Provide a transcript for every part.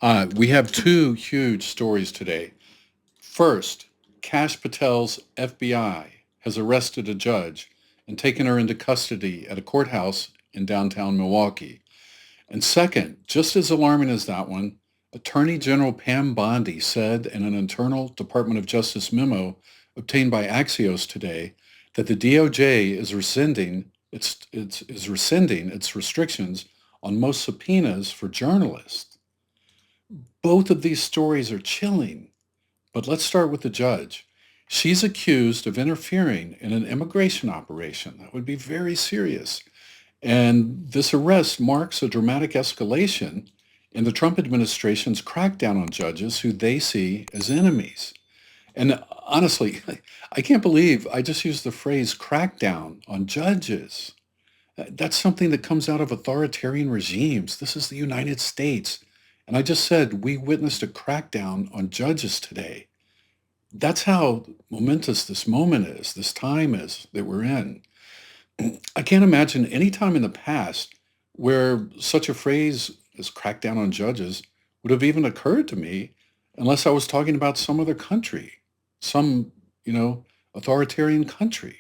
We have two huge stories today. First, Kash Patel's FBI has arrested a judge and taken her into custody at a courthouse in downtown Milwaukee. And second, just as alarming as that one, Attorney General Pam Bondi said in an internal Department of Justice memo obtained by Axios today that the DOJ is rescinding its restrictions on most subpoenas for journalists. Both of these stories are chilling, but let's start with the judge. She's accused of interfering in an immigration operation. That would be very serious. And this arrest marks a dramatic escalation in the Trump administration's crackdown on judges who they see as enemies. And honestly, I can't believe I just used the phrase crackdown on judges. That's something that comes out of authoritarian regimes. This is the United States. And I just said we witnessed a crackdown on judges today. That's how momentous this moment is, this time is that we're in. I can't imagine any time in the past where such a phrase as crackdown on judges would have even occurred to me unless I was talking about some other country, some, authoritarian country.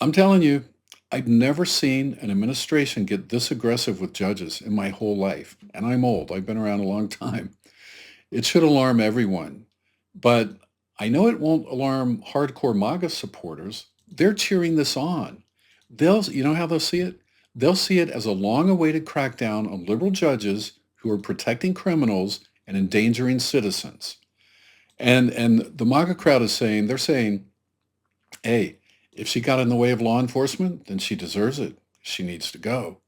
I'm telling you, I've never seen an administration get this aggressive with judges in my whole life. And I'm old. I've been around a long time. It should alarm everyone. But I know it won't alarm hardcore MAGA supporters. They're cheering this on. You know how they'll see it? They'll see it as a long-awaited crackdown on liberal judges who are protecting criminals and endangering citizens. And the MAGA crowd they're saying, hey, if she got in the way of law enforcement, then she deserves it. She needs to go.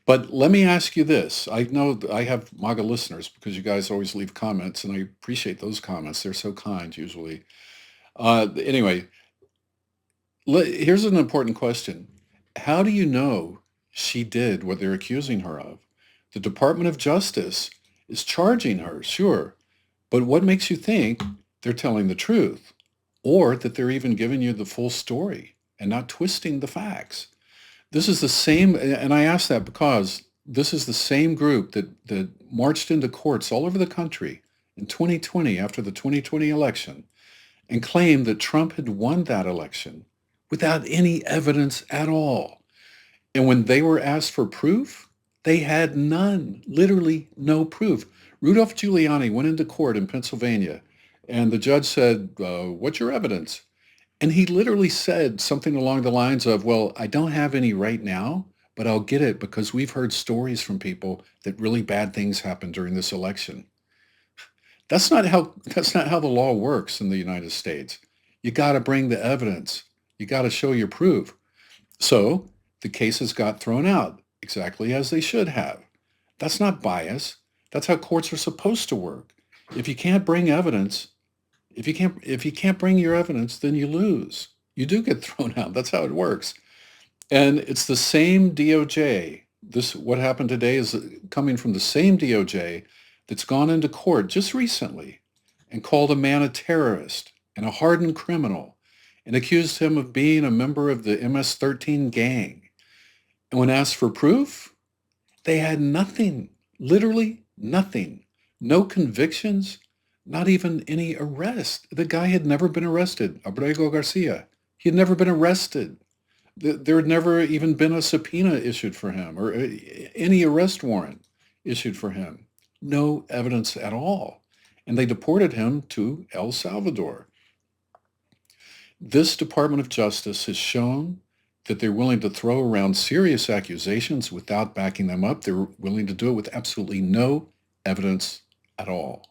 But let me ask you this. I know that I have MAGA listeners because you guys always leave comments, and I appreciate those comments. They're so kind usually. Anyway, here's an important question. How do you know she did what they're accusing her of? The Department of Justice is charging her, sure, but what makes you think they're telling the truth or that they're even giving you the full story and not twisting the facts? This is the same, and I ask that because this is the same group that marched into courts all over the country in 2020 after the 2020 election and claimed that Trump had won that election without any evidence at all. And when they were asked for proof, they had none, literally no proof. Rudolph Giuliani went into court in Pennsylvania, and the judge said, what's your evidence? And he literally said something along the lines of, well, I don't have any right now, but I'll get it because we've heard stories from people that really bad things happened during this election. That's not how the law works in the United States. You got to bring the evidence. You got to show your proof. So the cases got thrown out exactly as they should have. That's not bias. That's how courts are supposed to work. If you can't bring evidence, if you can't bring your evidence, then you lose. You do get thrown out. That's how it works. And it's the same DOJ. What happened today is coming from the same DOJ that's gone into court just recently and called a man a terrorist and a hardened criminal and accused him of being a member of the MS-13 gang. And when asked for proof, they had nothing, literally nothing. No convictions, not even any arrest. The guy had never been arrested, Abrego Garcia. He had never been arrested. There had never even been a subpoena issued for him or any arrest warrant issued for him. No evidence at all. And they deported him to El Salvador. This Department of Justice has shown that they're willing to throw around serious accusations without backing them up. They're willing to do it with absolutely no evidence at all.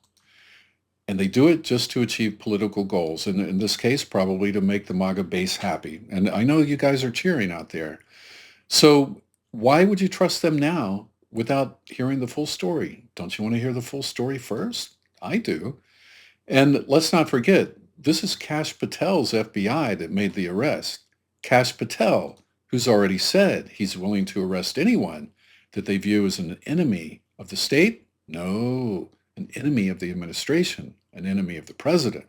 And they do it just to achieve political goals. And in this case, probably to make the MAGA base happy. And I know you guys are cheering out there. So why would you trust them now without hearing the full story? Don't you want to hear the full story first? I do. And let's not forget, this is Kash Patel's FBI that made the arrest. Kash Patel, who's already said he's willing to arrest anyone that they view as an enemy of the state. No, an enemy of the administration, an enemy of the president.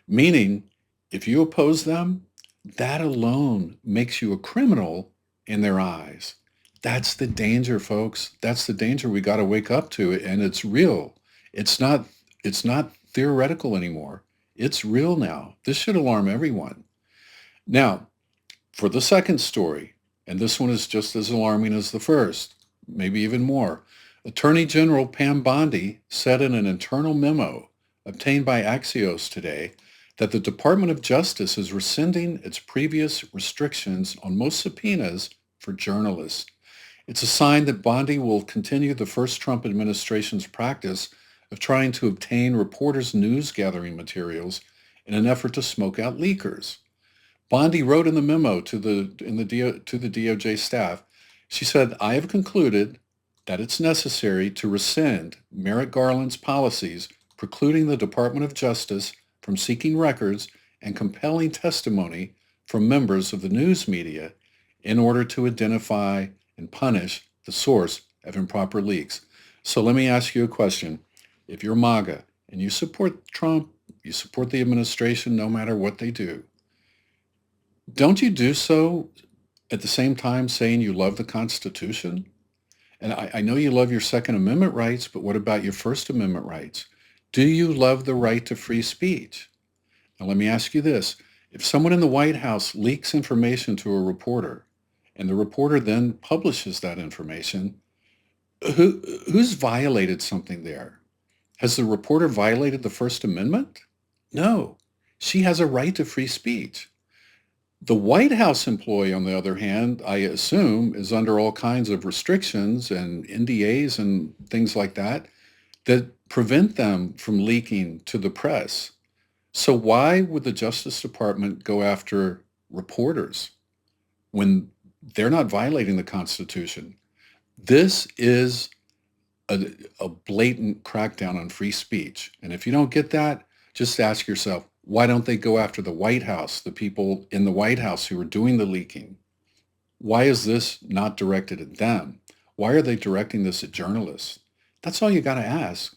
Meaning, if you oppose them, that alone makes you a criminal in their eyes. That's the danger, folks. That's the danger we got to wake up to, and it's real. It's not it's not theoretical anymore. It's real now. This should alarm everyone. Now, for the second story, and this one is just as alarming as the first, maybe even more. Attorney General Pam Bondi said in an internal memo obtained by Axios today that the Department of Justice is rescinding its previous restrictions on most subpoenas for journalists. It's a sign that Bondi will continue the first Trump administration's practice of trying to obtain reporters' news gathering materials in an effort to smoke out leakers. Bondi wrote in the memo to the DOJ staff, she said, "I have concluded that it's necessary to rescind Merrick Garland's policies precluding the Department of Justice from seeking records and compelling testimony from members of the news media in order to identify and punish the source of improper leaks." So let me ask you a question. If you're MAGA and you support Trump, you support the administration no matter what they do, don't you do so at the same time saying you love the Constitution? And I know you love your Second Amendment rights, but what about your First Amendment rights? Do you love the right to free speech? Now, let me ask you this. If someone in the White House leaks information to a reporter, and the reporter then publishes that information, who's violated something there? Has the reporter violated the First Amendment? No. She has a right to free speech. The White House employee, on the other hand, I assume, is under all kinds of restrictions and NDAs and things like that that prevent them from leaking to the press. So why would the Justice Department go after reporters when they're not violating the Constitution? This is a blatant crackdown on free speech. And if you don't get that, just ask yourself, why don't they go after the White House, the people in the White House who are doing the leaking? Why is this not directed at them? Why are they directing this at journalists? That's all you got to ask.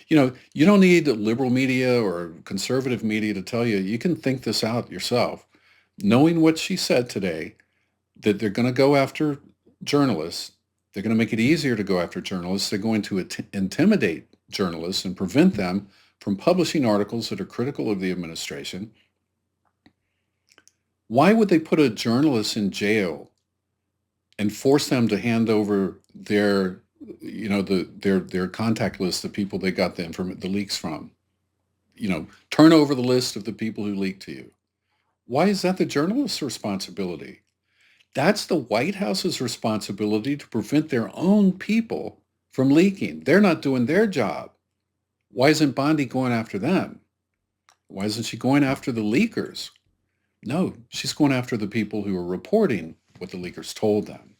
You don't need liberal media or conservative media to tell you. You can think this out yourself. Knowing what she said today, that they're going to go after journalists, they're going to make it easier to go after journalists. They're going to intimidate journalists and prevent them from publishing articles that are critical of the administration. Why would they put a journalist in jail and force them to hand over their contact list of people they got the leaks from? Turn over the list of the people who leaked to you. Why is that the journalist's responsibility? That's the White House's responsibility to prevent their own people from leaking. They're not doing their job. Why isn't Bondi going after them? Why isn't she going after the leakers? No, she's going after the people who are reporting what the leakers told them.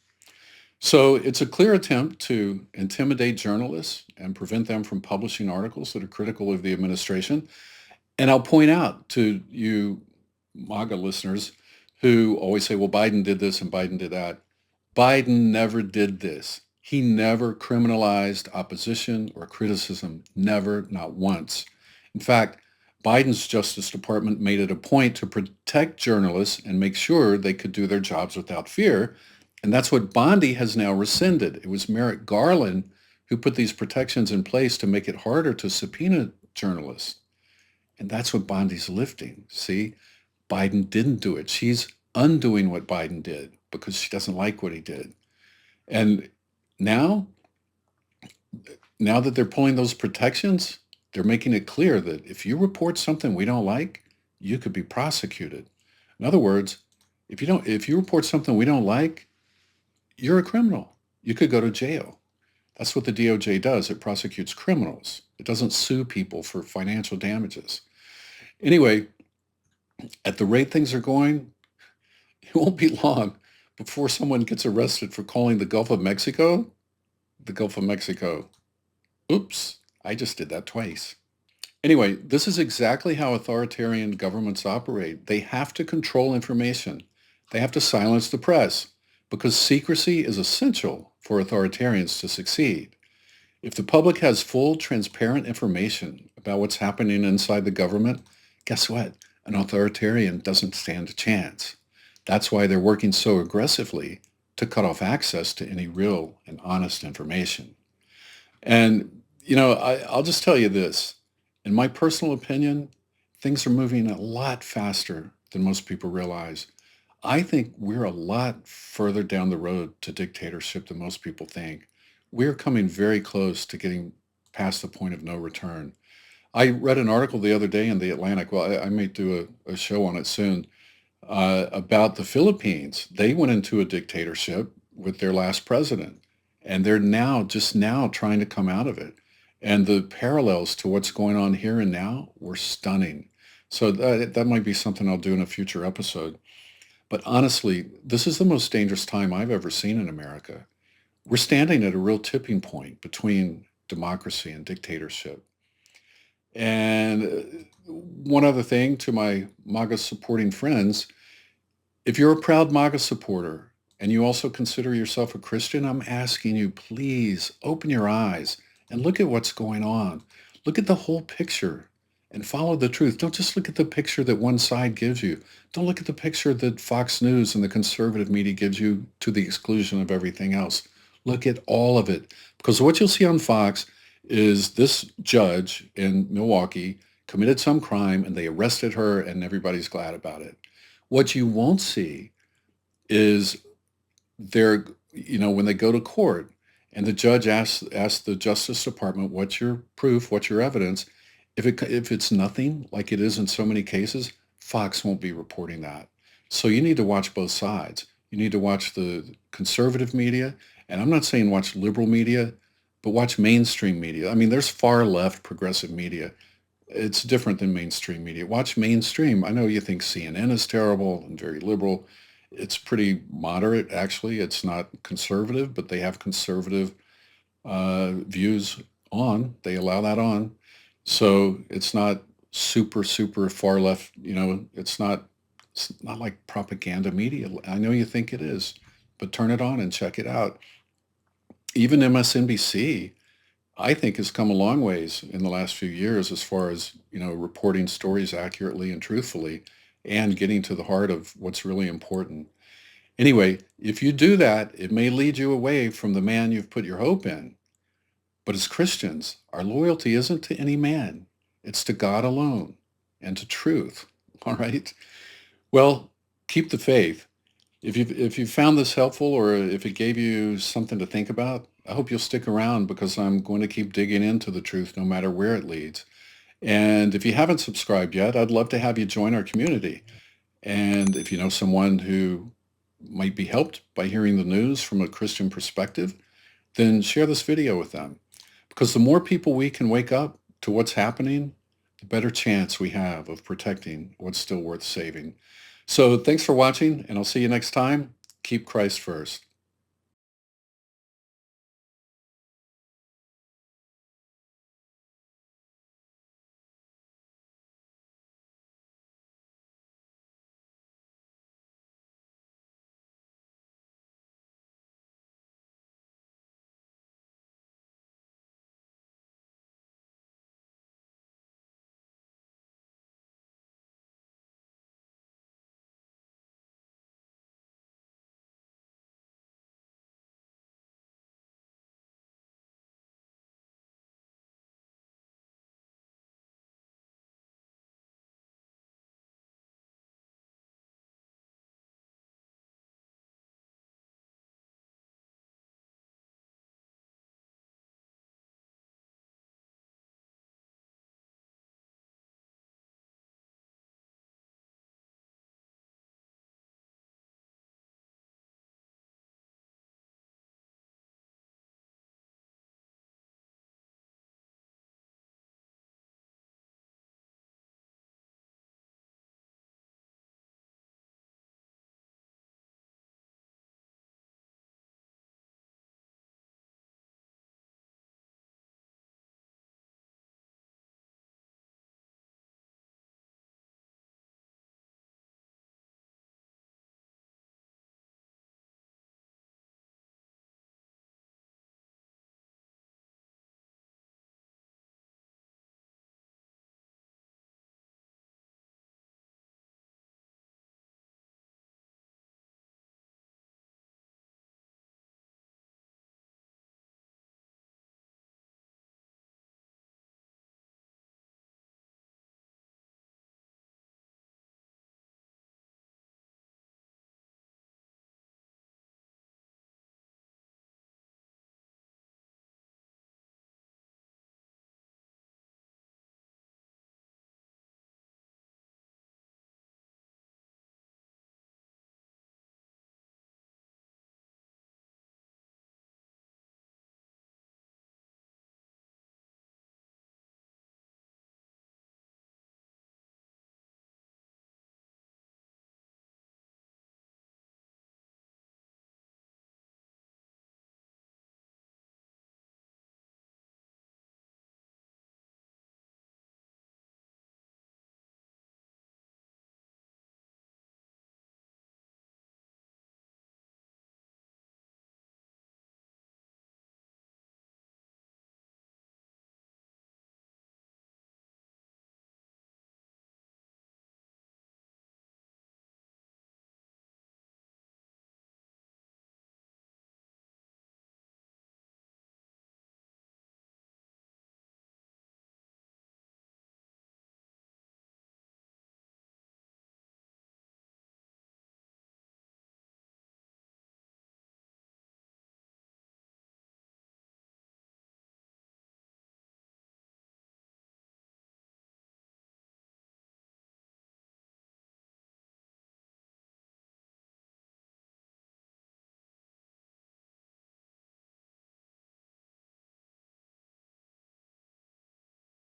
So it's a clear attempt to intimidate journalists and prevent them from publishing articles that are critical of the administration. And I'll point out to you MAGA listeners who always say, well, Biden did this and Biden did that. Biden never did this. He never criminalized opposition or criticism, never, not once. In fact, Biden's Justice Department made it a point to protect journalists and make sure they could do their jobs without fear. And that's what Bondi has now rescinded. It was Merrick Garland who put these protections in place to make it harder to subpoena journalists. And that's what Bondi's lifting. See, Biden didn't do it. She's undoing what Biden did because she doesn't like what he did. And now that they're pulling those protections, they're making it clear that if you report something we don't like, you could be prosecuted. In other words, if you report something we don't like, you're a criminal. You could go to jail. That's what the DOJ does. It prosecutes criminals. It doesn't sue people for financial damages. Anyway, at the rate things are going, it won't be long before someone gets arrested for calling the Gulf of Mexico the Gulf of Mexico. Oops, I just did that twice. Anyway, this is exactly how authoritarian governments operate. They have to control information. They have to silence the press because secrecy is essential for authoritarians to succeed. If the public has full, transparent information about what's happening inside the government, guess what? An authoritarian doesn't stand a chance. That's why they're working so aggressively to cut off access to any real and honest information. And, I'll just tell you this. In my personal opinion, things are moving a lot faster than most people realize. I think we're a lot further down the road to dictatorship than most people think. We're coming very close to getting past the point of no return. I read an article the other day in the Atlantic. Well, I may do a show on it soon, about the Philippines. They went into a dictatorship with their last president, and they're just now trying to come out of it. And the parallels to what's going on here and now were stunning. So that might be something I'll do in a future episode. But honestly, this is the most dangerous time I've ever seen in America. We're standing at a real tipping point between democracy and dictatorship. And one other thing to my MAGA supporting friends, if you're a proud MAGA supporter and you also consider yourself a Christian, I'm asking you, please open your eyes and look at what's going on. Look at the whole picture and follow the truth. Don't just look at the picture that one side gives you. Don't look at the picture that Fox News and the conservative media gives you to the exclusion of everything else. Look at all of it. Because what you'll see on Fox is this judge in Milwaukee committed some crime and they arrested her and everybody's glad about it. What you won't see is when they go to court and the judge asks the Justice Department, what's your proof, what's your evidence? If it's nothing, like it is in so many cases, Fox won't be reporting that. So you need to watch both sides. You need to watch the conservative media, and I'm not saying watch liberal media, but watch mainstream media. I mean, there's far left progressive media. It's different than mainstream media. Watch mainstream. I know you think CNN is terrible and very liberal. It's pretty moderate, actually. It's not conservative, but they have conservative views on. They allow that on. So it's not super, super far left. It's not like propaganda media. I know you think it is, but turn it on and check it out. Even MSNBC, I think, has come a long ways in the last few years as far as, reporting stories accurately and truthfully and getting to the heart of what's really important. Anyway, if you do that, it may lead you away from the man you've put your hope in. But as Christians, our loyalty isn't to any man. It's to God alone and to truth. All right? Well, keep the faith. If you found this helpful or if it gave you something to think about, I hope you'll stick around because I'm going to keep digging into the truth no matter where it leads. And if you haven't subscribed yet, I'd love to have you join our community. And if you know someone who might be helped by hearing the news from a Christian perspective, then share this video with them. Because the more people we can wake up to what's happening, the better chance we have of protecting what's still worth saving. So thanks for watching, and I'll see you next time. Keep Christ first.